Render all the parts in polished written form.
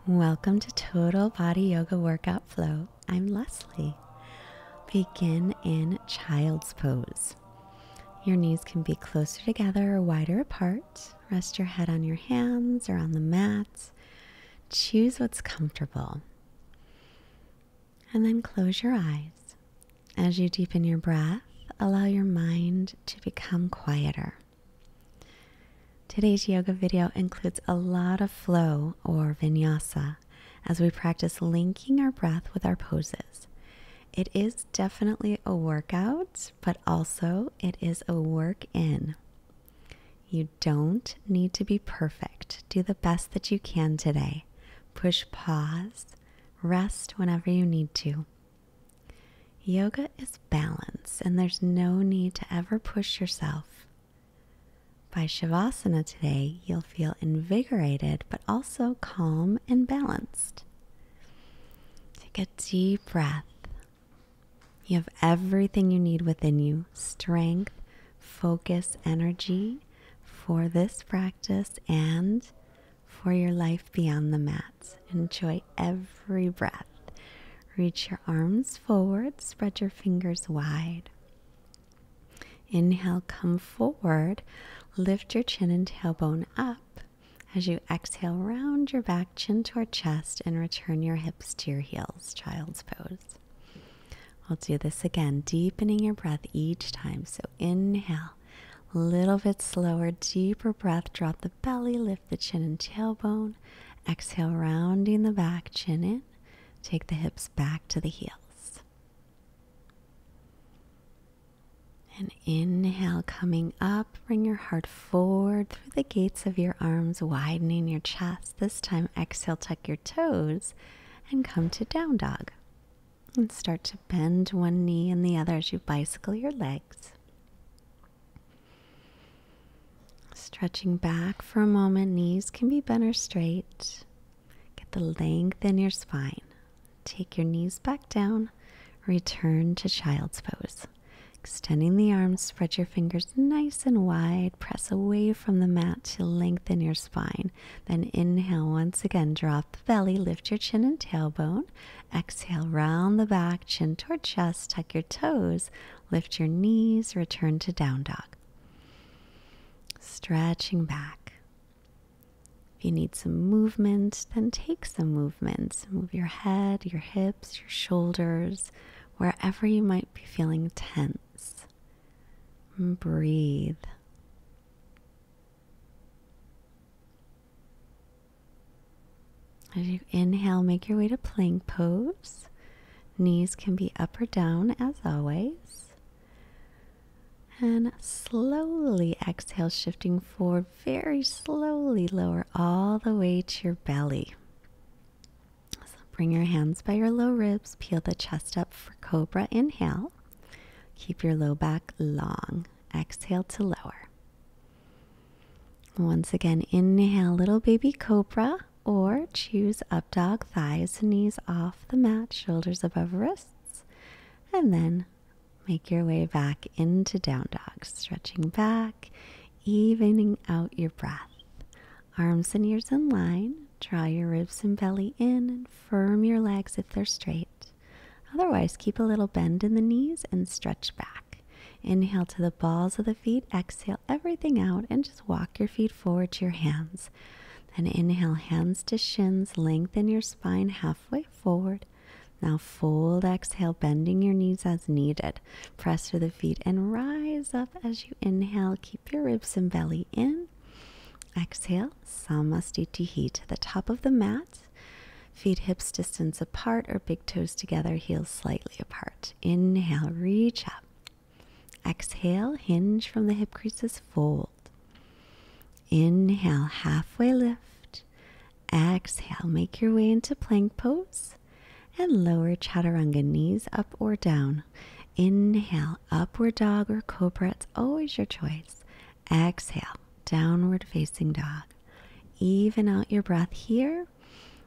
Welcome to Total Body Yoga Workout Flow. I'm Leslie. Begin in Child's Pose. Your knees can be closer together or wider apart. Rest your head on your hands or on the mat. Choose what's comfortable. And then close your eyes. As you deepen your breath, allow your mind to become quieter. Today's yoga video includes a lot of flow or vinyasa as we practice linking our breath with our poses. It is definitely a workout, but also it is a work in. You don't need to be perfect. Do the best that you can today. Push pause, rest whenever you need to. Yoga is balance, and there's no need to ever push yourself. By Shavasana today, you'll feel invigorated, but also calm and balanced. Take a deep breath. You have everything you need within you: strength, focus, energy for this practice and for your life beyond the mat. Enjoy every breath. Reach your arms forward, spread your fingers wide. Inhale, come forward. Lift your chin and tailbone up. As you exhale, round your back, chin toward chest, and return your hips to your heels, Child's Pose. We'll do this again, deepening your breath each time. So inhale, a little bit slower, deeper breath, drop the belly, lift the chin and tailbone. Exhale, rounding the back, chin in. Take the hips back to the heels. And inhale, coming up, bring your heart forward through the gates of your arms, widening your chest. This time, exhale, tuck your toes and come to down dog. And start to bend one knee and the other as you bicycle your legs. Stretching back for a moment, knees can be bent or straight. Get the length in your spine. Take your knees back down, return to Child's Pose. Extending the arms, spread your fingers nice and wide, press away from the mat to lengthen your spine. Then inhale once again, drop the belly, lift your chin and tailbone. Exhale, round the back, chin toward chest, tuck your toes, lift your knees, return to down dog. Stretching back. If you need some movement, then take some movement. Move your head, your hips, your shoulders, wherever you might be feeling tense. Breathe. As you inhale, make your way to plank pose. Knees can be up or down as always. And slowly exhale, shifting forward, very slowly lower all the way to your belly. So bring your hands by your low ribs, peel the chest up for cobra. Inhale. Keep your low back long. Exhale to lower. Once again, inhale, little baby cobra, or choose up dog, thighs and knees off the mat, shoulders above wrists. And then make your way back into down dog, stretching back, evening out your breath. Arms and ears in line. Draw your ribs and belly in and firm your legs if they're straight. Otherwise, keep a little bend in the knees and stretch back. Inhale to the balls of the feet. Exhale everything out and just walk your feet forward to your hands. Then inhale, hands to shins. Lengthen your spine halfway forward. Now fold, exhale, bending your knees as needed. Press through the feet and rise up as you inhale. Keep your ribs and belly in. Exhale, Samastitihi to the top of the mat. Feet hips distance apart or big toes together, heels slightly apart. Inhale, reach up. Exhale, hinge from the hip creases, fold. Inhale, halfway lift. Exhale, make your way into plank pose. And lower chaturanga, knees up or down. Inhale, upward dog or cobra, it's always your choice. Exhale, downward facing dog. Even out your breath here.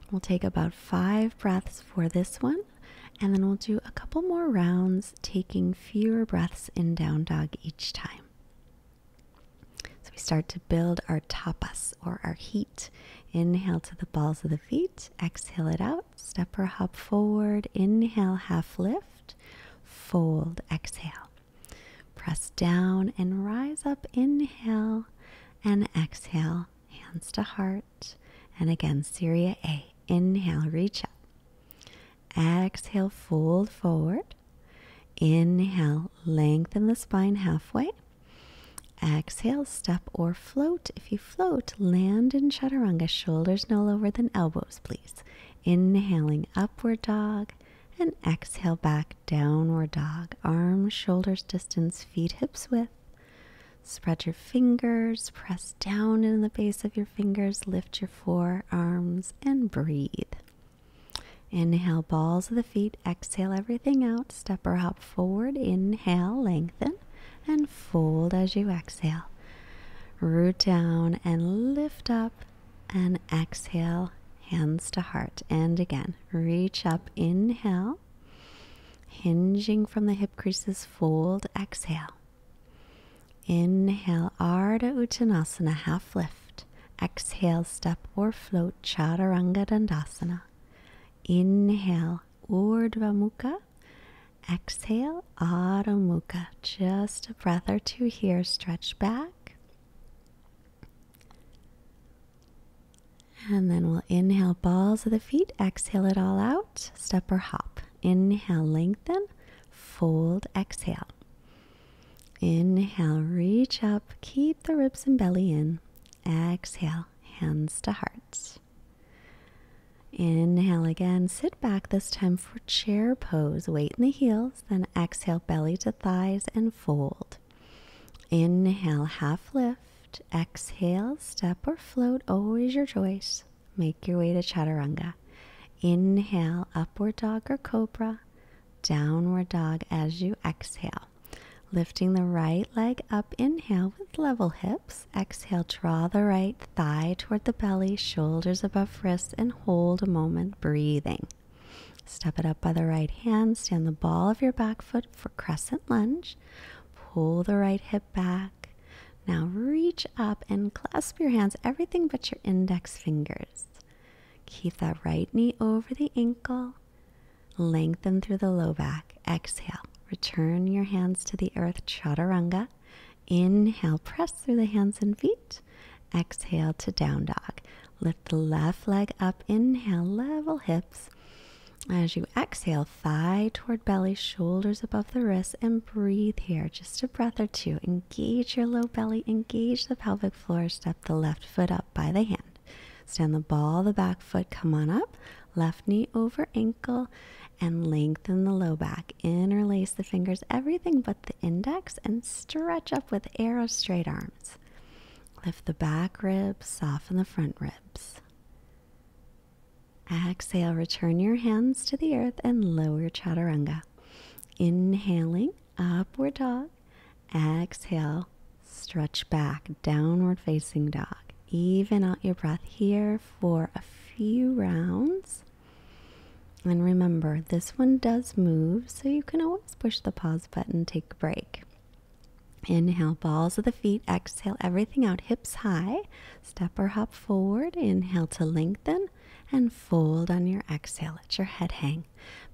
We'll take about 5 breaths for this one, and then we'll do a couple more rounds, taking fewer breaths in down dog each time. So we start to build our tapas, or our heat, Inhale to the balls of the feet. Exhale it out. Step or hop forward. Inhale, half lift. Fold. Exhale. Press down and rise up. Inhale and exhale. Hands to heart. And again, Surya A. Inhale, reach up. Exhale, fold forward. Inhale, lengthen the spine halfway. Exhale, step or float. If you float, land in chaturanga, shoulders no lower than elbows, please. Inhaling, upward dog, and exhale back, downward dog. Arms, shoulders distance, feet hips width. Spread your fingers, press down in the base of your fingers, lift your forearms, and breathe. Inhale, balls of the feet. Exhale everything out. Step or hop forward. Inhale, lengthen, and fold as you exhale. Root down and lift up, and exhale, hands to heart. And again, reach up. Inhale, hinging from the hip creases, fold, exhale. Inhale, Ardha Uttanasana, half lift. Exhale, step or float, Chaturanga Dandasana. Inhale, Urdhva Mukha. Exhale, Adho Mukha. Just a breath or two here. Stretch back. And then we'll inhale, balls of the feet. Exhale it all out. Step or hop. Inhale, lengthen. Fold, exhale. Inhale, reach up. Keep the ribs and belly in. Exhale, hands to heart. Inhale again, sit back this time for chair pose. Weight in the heels, then exhale, belly to thighs and fold. Inhale, half lift. Exhale, step or float, always your choice. Make your way to chaturanga. Inhale, upward dog or cobra. Downward dog as you exhale. Lifting the right leg up, inhale with level hips. Exhale, draw the right thigh toward the belly, shoulders above wrists, and hold a moment, breathing. Step it up by the right hand. Stand the ball of your back foot for Crescent Lunge. Pull the right hip back. Now reach up and clasp your hands, everything but your index fingers. Keep that right knee over the ankle. Lengthen through the low back. Exhale. Return your hands to the earth, chaturanga. Inhale, press through the hands and feet. Exhale to down dog. Lift the left leg up. Inhale, level hips. As you exhale, thigh toward belly, shoulders above the wrists, and breathe here. Just a breath or two. Engage your low belly, engage the pelvic floor. Step the left foot up by the hand. Stand the ball of the back foot, come on up. Left knee over ankle. And lengthen the low back. Interlace the fingers, everything but the index, and stretch up with arrow straight arms. Lift the back ribs, soften the front ribs. Exhale, return your hands to the earth and lower chaturanga. Inhaling, upward dog. Exhale, stretch back, downward facing dog. Even out your breath here for a few rounds. And remember, this one does move, so you can always push the pause button, take a break. Inhale, balls of the feet. Exhale, everything out, hips high. Step or hop forward. Inhale to lengthen and fold on your exhale. Let your head hang.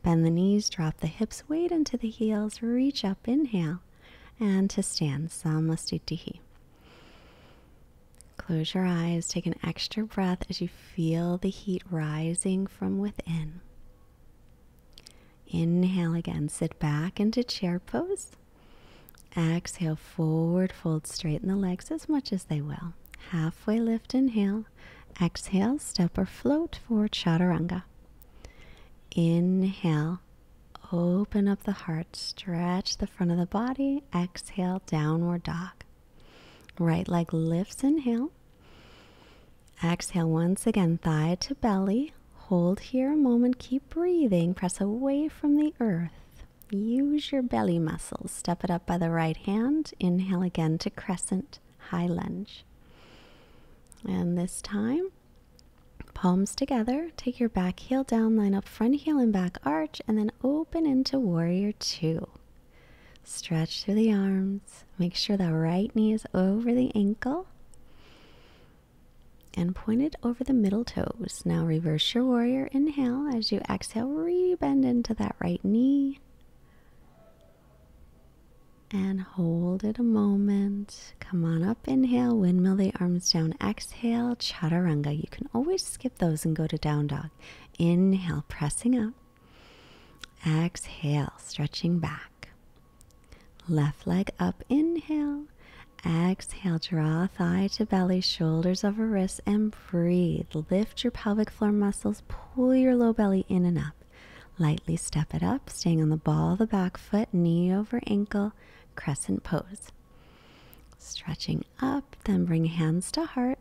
Bend the knees, drop the hips, weight into the heels. Reach up, inhale. And to stand, Samastitihi. Close your eyes, take an extra breath as you feel the heat rising from within. Inhale again, sit back into chair pose. Exhale, forward fold, straighten the legs as much as they will. Halfway lift, inhale. Exhale, step or float for chaturanga. Inhale, open up the heart, stretch the front of the body. Exhale, downward dog. Right leg lifts, inhale. Exhale once again, thigh to belly. Hold here a moment, keep breathing, press away from the earth. Use your belly muscles. Step it up by the right hand. Inhale again to Crescent, high lunge. And this time, palms together. Take your back heel down, line up front heel and back arch, and then open into Warrior Two. Stretch through the arms. Make sure the right knee is over the ankle. and point it over the middle toes. Now reverse your warrior. Inhale. As you exhale, rebend into that right knee. And hold it a moment. Come on up. Inhale. Windmill the arms down. Exhale. Chaturanga. You can always skip those and go to down dog. Inhale. Pressing up. Exhale. Stretching back. Left leg up. Inhale. Exhale. Draw thigh to belly. Shoulders over wrists. And breathe. Lift your pelvic floor muscles. Pull your low belly in and up. Lightly step it up. Staying on the ball of the back foot. Knee over ankle. Crescent pose. Stretching up, then bring hands to heart.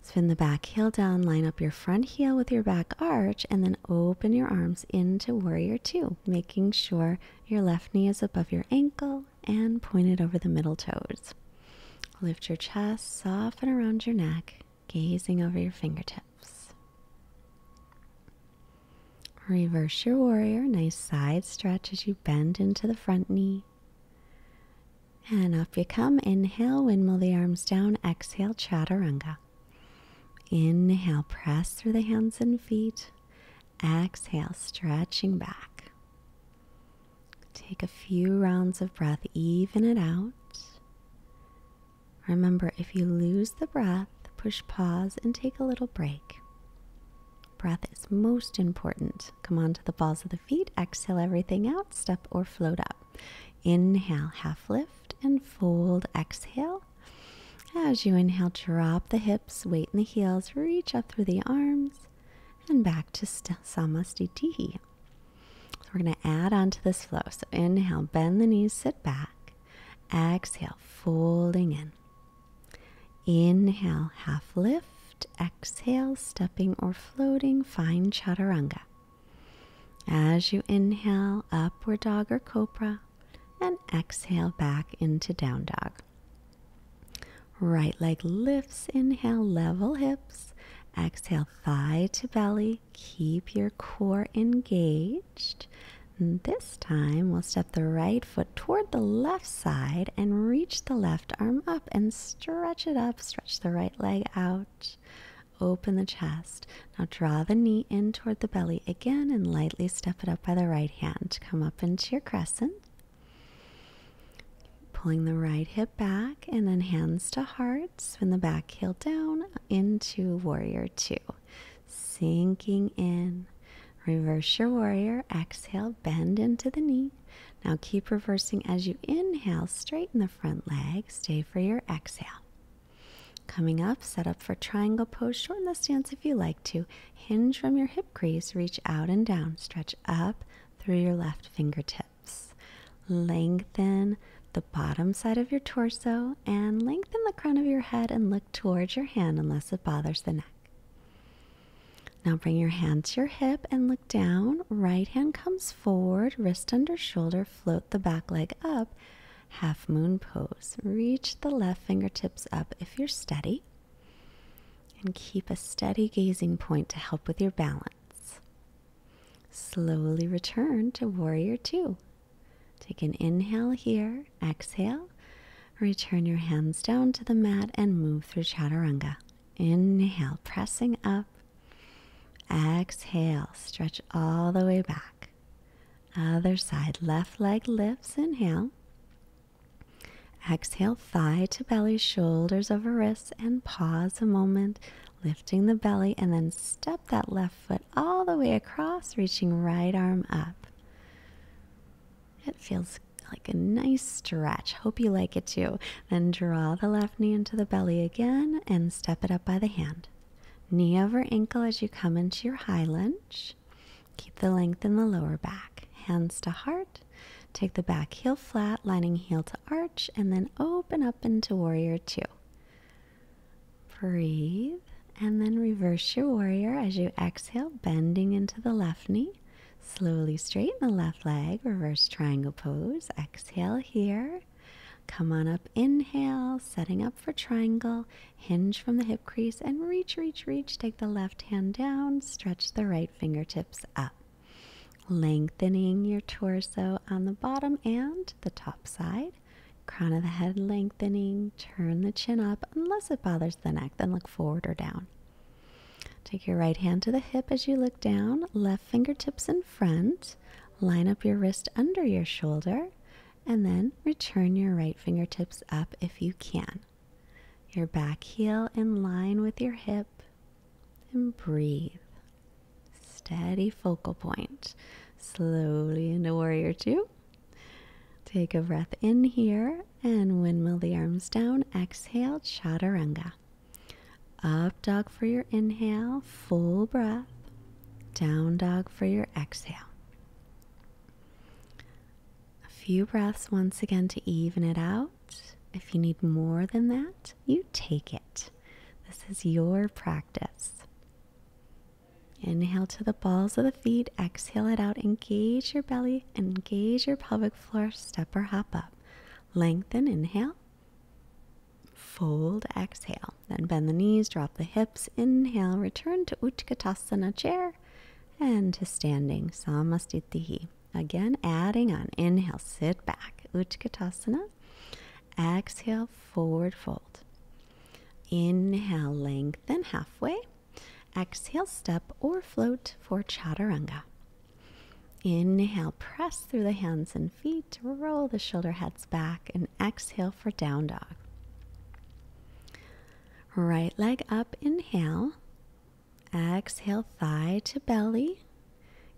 Spin the back heel down, line up your front heel with your back arch, and then open your arms into warrior two, making sure your left knee is above your ankle and pointed over the middle toes. Lift your chest, soften around your neck, gazing over your fingertips. Reverse your warrior, nice side stretch as you bend into the front knee. And up you come. Inhale, windmill the arms down. Exhale, chaturanga. Inhale, press through the hands and feet. Exhale, stretching back. Take a few rounds of breath, even it out. Remember, if you lose the breath, push pause and take a little break. Breath is most important. Come onto the balls of the feet. Exhale everything out. Step or float up. Inhale, half lift. And fold. Exhale. As you inhale, drop the hips, weight in the heels, reach up through the arms, and back to Samasthiti. So we're going to add on to this flow. So inhale, bend the knees, sit back. Exhale, folding in. Inhale, half lift. Exhale, stepping or floating, find chaturanga. As you inhale, upward dog or cobra. And exhale back into down dog. Right leg lifts. Inhale, level hips. Exhale, thigh to belly. Keep your core engaged. And this time, we'll step the right foot toward the left side and reach the left arm up and stretch it up. Stretch the right leg out. Open the chest. Now draw the knee in toward the belly again and lightly step it up by the right hand. Come up into your crescent. Pulling the right hip back and then hands to heart. Spin the back heel down into warrior two. Sinking in. Reverse your warrior. Exhale, bend into the knee. Now keep reversing as you inhale. Straighten the front leg. Stay for your exhale. Coming up, set up for triangle pose. Shorten the stance if you like to. Hinge from your hip crease. Reach out and down. Stretch up through your left fingertips. Lengthen the bottom side of your torso and lengthen the crown of your head and look towards your hand unless it bothers the neck. Now bring your hand to your hip and look down. Right hand comes forward, wrist under shoulder, float the back leg up. Half moon pose. Reach the left fingertips up if you're steady. And keep a steady gazing point to help with your balance. Slowly return to warrior two. Take an inhale here, exhale, return your hands down to the mat and move through chaturanga. Inhale, pressing up, exhale, stretch all the way back. Other side, left leg lifts, inhale, exhale, thigh to belly, shoulders over wrists, and pause a moment, lifting the belly, and then step that left foot all the way across, reaching right arm up. It feels like a nice stretch. Hope you like it too. Then draw the left knee into the belly again and step it up by the hand. Knee over ankle as you come into your high lunge. Keep the length in the lower back. Hands to heart. Take the back heel flat, lining heel to arch, and then open up into warrior two. Breathe, and then reverse your warrior as you exhale, bending into the left knee. Slowly straighten the left leg, reverse triangle pose. Exhale here. Come on up, inhale, setting up for triangle. Hinge from the hip crease and reach, reach, reach. Take the left hand down, stretch the right fingertips up. Lengthening your torso on the bottom and the top side. Crown of the head lengthening. Turn the chin up unless it bothers the neck. Then look forward or down. Take your right hand to the hip as you look down. Left fingertips in front. Line up your wrist under your shoulder. And then return your right fingertips up if you can. Your back heel in line with your hip. And breathe. Steady focal point. Slowly into warrior two. Take a breath in here and windmill the arms down. Exhale, chaturanga. Up dog for your inhale, full breath. Down dog for your exhale. A few breaths once again to even it out. If you need more than that, you take it. This is your practice. Inhale to the balls of the feet. Exhale it out. Engage your belly. Engage your pelvic floor. Step or hop up. Lengthen. Inhale. Fold. Exhale. Then bend the knees. Drop the hips. Inhale. Return to Utkatasana chair. And to standing. Samastitihi. Again, adding on. Inhale. Sit back. Utkatasana. Exhale. Forward fold. Inhale. Lengthen halfway. Exhale, step or float for chaturanga. Inhale, press through the hands and feet, roll the shoulder heads back, and exhale for down dog. Right leg up, inhale. Exhale, thigh to belly.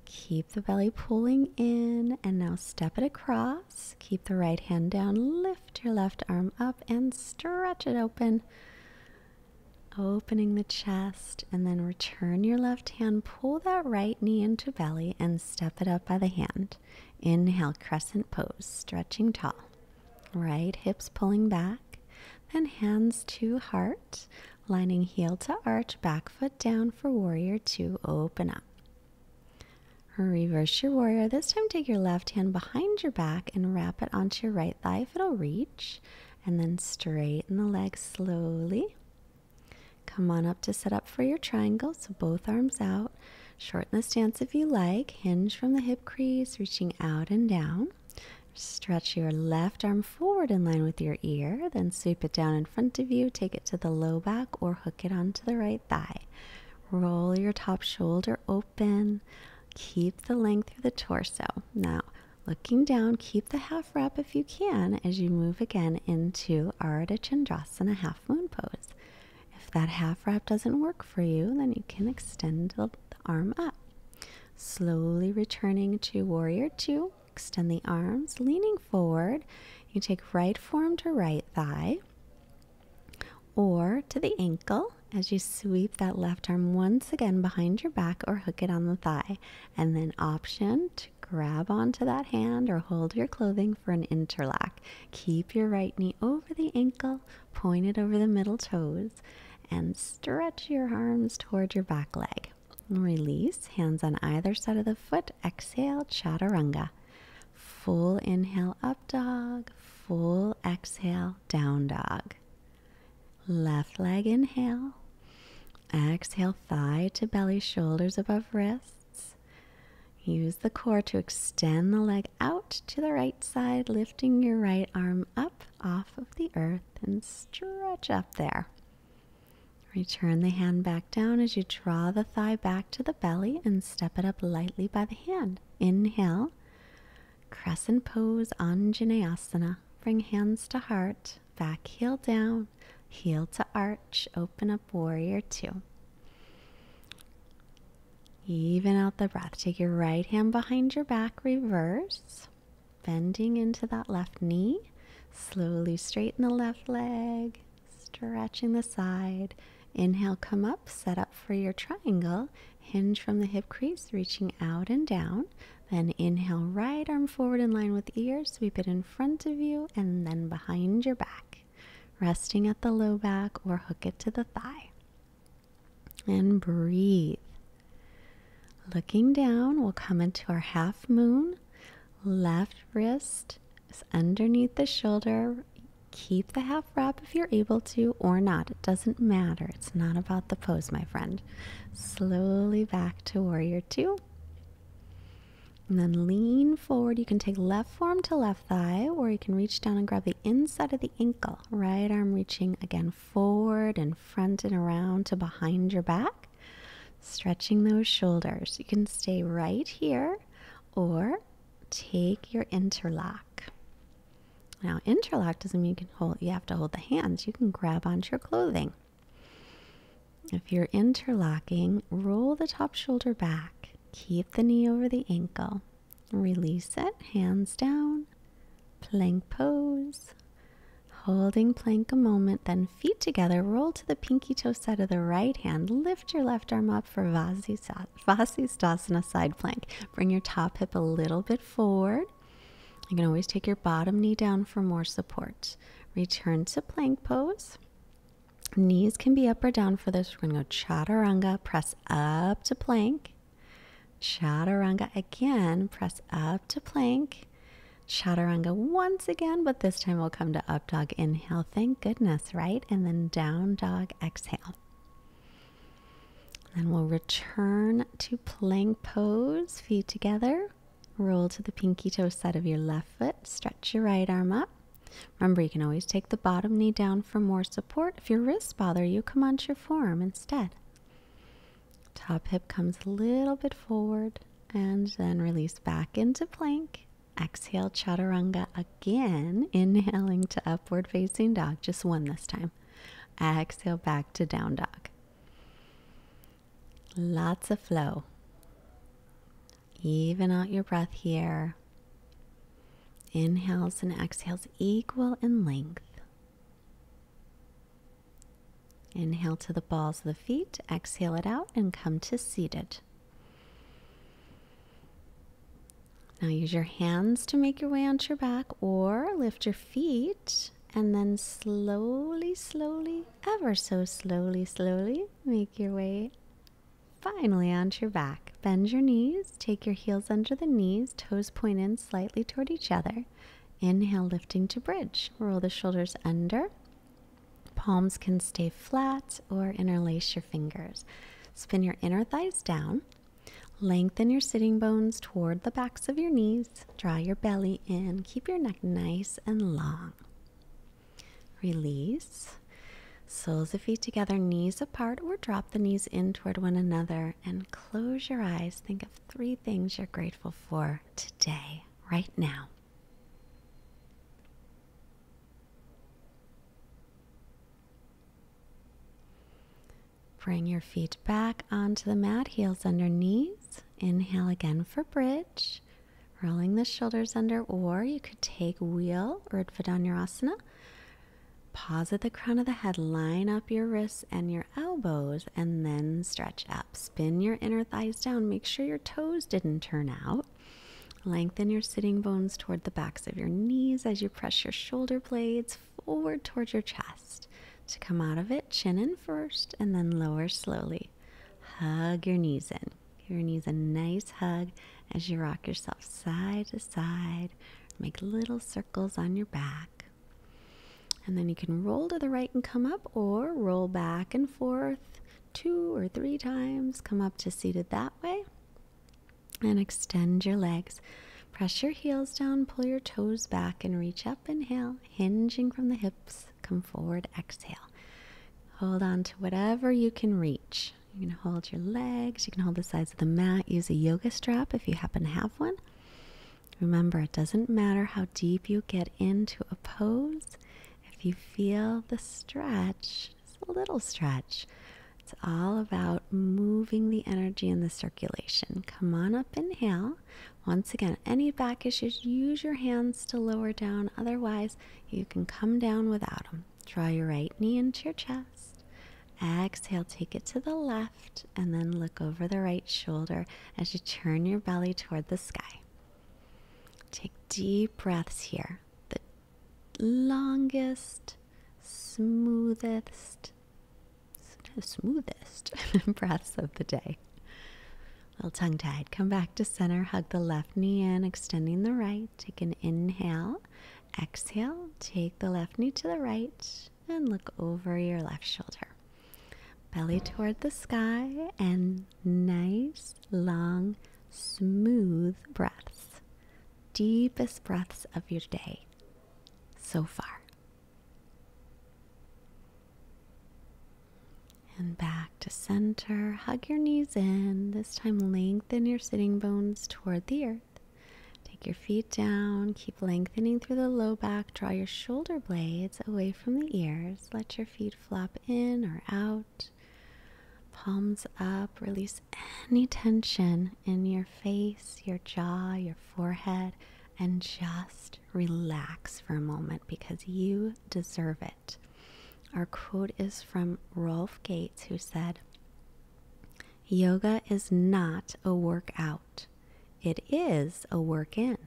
Keep the belly pulling in, and now step it across. Keep the right hand down, lift your left arm up, and stretch it open. Opening the chest, and then return your left hand, pull that right knee into belly and step it up by the hand. Inhale, crescent pose, stretching tall. Right hips pulling back, then hands to heart, lining heel to arch, back foot down for warrior two, open up. Reverse your warrior. This time take your left hand behind your back and wrap it onto your right thigh if it'll reach, and then straighten the legs slowly. Come on up to set up for your triangle, so both arms out. Shorten the stance if you like. Hinge from the hip crease, reaching out and down. Stretch your left arm forward in line with your ear, then sweep it down in front of you. Take it to the low back or hook it onto the right thigh. Roll your top shoulder open. Keep the length through the torso. Now, looking down, keep the half wrap if you can as you move again into Ardha Chandrasana, half moon pose. If that half wrap doesn't work for you, then you can extend the arm up. Slowly returning to warrior two. Extend the arms, leaning forward. You take right forearm to right thigh or to the ankle as you sweep that left arm once again behind your back or hook it on the thigh. And then option to grab onto that hand or hold your clothing for an interlock. Keep your right knee over the ankle, point it over the middle toes, and stretch your arms toward your back leg. Release, hands on either side of the foot. Exhale, chaturanga. Full inhale, up dog. Full exhale, down dog. Left leg inhale. Exhale, thigh to belly, shoulders above wrists. Use the core to extend the leg out to the right side, lifting your right arm up off of the earth and stretch up there. Return the hand back down as you draw the thigh back to the belly and step it up lightly by the hand. Inhale, crescent pose, Anjaneyasana. Bring hands to heart, back heel down, heel to arch, open up warrior two. Even out the breath. Take your right hand behind your back, reverse, bending into that left knee. Slowly straighten the left leg, stretching the side. Inhale, come up, set up for your triangle. Hinge from the hip crease, reaching out and down. Then inhale, right arm forward in line with ear. Sweep it in front of you and then behind your back. Resting at the low back or hook it to the thigh. And breathe. Looking down, we'll come into our half moon. Left wrist is underneath the shoulder. Keep the half wrap if you're able to or not. It doesn't matter. It's not about the pose, my friend. Slowly back to warrior two. And then lean forward. You can take left forearm to left thigh, or you can reach down and grab the inside of the ankle. Right arm reaching again forward and front and around to behind your back. Stretching those shoulders. You can stay right here or take your interlock. Now, interlock doesn't mean you have to hold the hands. You can grab onto your clothing. If you're interlocking, roll the top shoulder back. Keep the knee over the ankle. Release it, hands down. Plank pose. Holding plank a moment, then feet together. Roll to the pinky toe side of the right hand. Lift your left arm up for Vasisthasana side plank. Bring your top hip a little bit forward. You can always take your bottom knee down for more support. Return to plank pose. Knees can be up or down for this. We're going to go chaturanga, press up to plank. Chaturanga again, press up to plank. Chaturanga once again, but this time we'll come to up dog. Inhale, thank goodness, right? And then down dog, exhale. Then we'll return to plank pose, feet together. Roll to the pinky toe side of your left foot. Stretch your right arm up. Remember, you can always take the bottom knee down for more support. If your wrists bother you, come onto your forearm instead. Top hip comes a little bit forward and then release back into plank. Exhale, chaturanga again, inhaling to upward facing dog, just one this time. Exhale back to down dog. Lots of flow. Even out your breath here. Inhales and exhales equal in length. Inhale to the balls of the feet, exhale it out and come to seated. Now use your hands to make your way onto your back or lift your feet and then slowly, ever so slowly, make your way finally onto your back. Bend your knees, take your heels under the knees, toes point in slightly toward each other. Inhale, lifting to bridge. Roll the shoulders under. Palms can stay flat or interlace your fingers. Spin your inner thighs down. Lengthen your sitting bones toward the backs of your knees. Draw your belly in. Keep your neck nice and long. Release. Soles of feet together, knees apart, or drop the knees in toward one another and close your eyes. Think of 3 things you're grateful for today, right now. Bring your feet back onto the mat, heels under knees. Inhale again for bridge. Rolling the shoulders under, or you could take wheel, Urdhva Dhanurasana. Pause at the crown of the head, line up your wrists and your elbows, and then stretch up. Spin your inner thighs down. Make sure your toes didn't turn out. Lengthen your sitting bones toward the backs of your knees as you press your shoulder blades forward towards your chest. To come out of it, chin in first, and then lower slowly. Hug your knees in. Give your knees a nice hug as you rock yourself side to side. Make little circles on your back. And then you can roll to the right and come up, or roll back and forth 2 or 3 times. Come up to seated that way. And extend your legs. Press your heels down, pull your toes back, and reach up. Inhale, hinging from the hips. Come forward, exhale. Hold on to whatever you can reach. You can hold your legs. You can hold the sides of the mat. Use a yoga strap if you happen to have one. Remember, it doesn't matter how deep you get into a pose. If you feel the stretch, just a little stretch, it's all about moving the energy in the circulation. Come on up, inhale. Once again, any back issues, use your hands to lower down. Otherwise, you can come down without them. Draw your right knee into your chest. Exhale, take it to the left, and then look over the right shoulder as you turn your belly toward the sky. Take deep breaths here. The longest, smoothest breaths of the day. A little tongue-tied. Come back to center. Hug the left knee in, extending the right. Take an inhale. Exhale. Take the left knee to the right and look over your left shoulder. Belly toward the sky and nice, long, smooth breaths, deepest breaths of your day so far. And back to center. Hug your knees in. This time lengthen your sitting bones toward the earth. Take your feet down. Keep lengthening through the low back. Draw your shoulder blades away from the ears. Let your feet flop in or out. Palms up. Release any tension in your face, your jaw, your forehead, and just relax for a moment because you deserve it. Our quote is from Rolf Gates, who said, "Yoga is not a workout. It is a work in."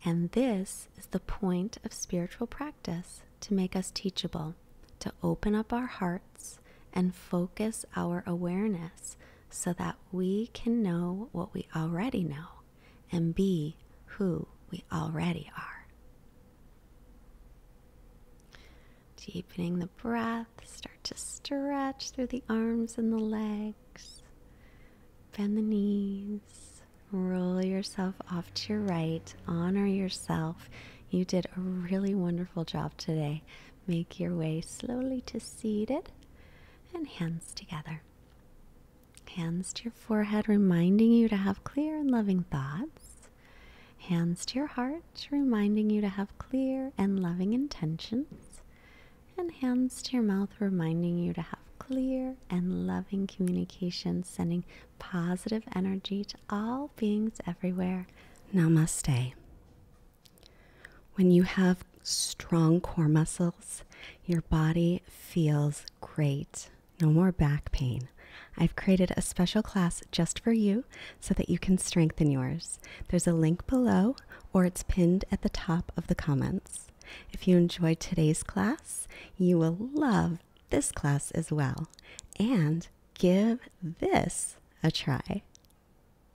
And this is the point of spiritual practice, to make us teachable, to open up our hearts and focus our awareness so that we can know what we already know and be who we already are. Deepening the breath, start to stretch through the arms and the legs. Bend the knees. Roll yourself off to your right. Honor yourself. You did a really wonderful job today. Make your way slowly to seated and hands together. Hands to your forehead, reminding you to have clear and loving thoughts. Hands to your heart, reminding you to have clear and loving intentions. And hands to your mouth, reminding you to have clear and loving communication, sending positive energy to all beings everywhere. Namaste. When you have strong core muscles, your body feels great. No more back pain. I've created a special class just for you so that you can strengthen yours. There's a link below, or it's pinned at the top of the comments. If you enjoyed today's class, you will love this class as well. And give this a try.